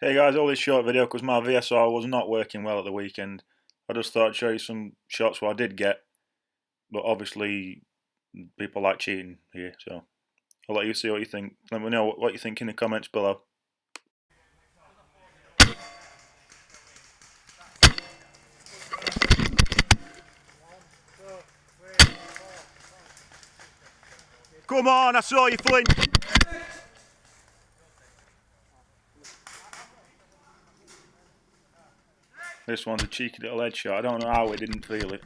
Hey guys, all this short video because my VSR was not working well at the weekend. I just thought I'd show you some shots what I did get, but obviously people like cheating here, so I'll let you see what you think. Let me know what you think in the comments below. Come on, I saw you flinch. This one's a cheeky little headshot. I don't know how it didn't feel it.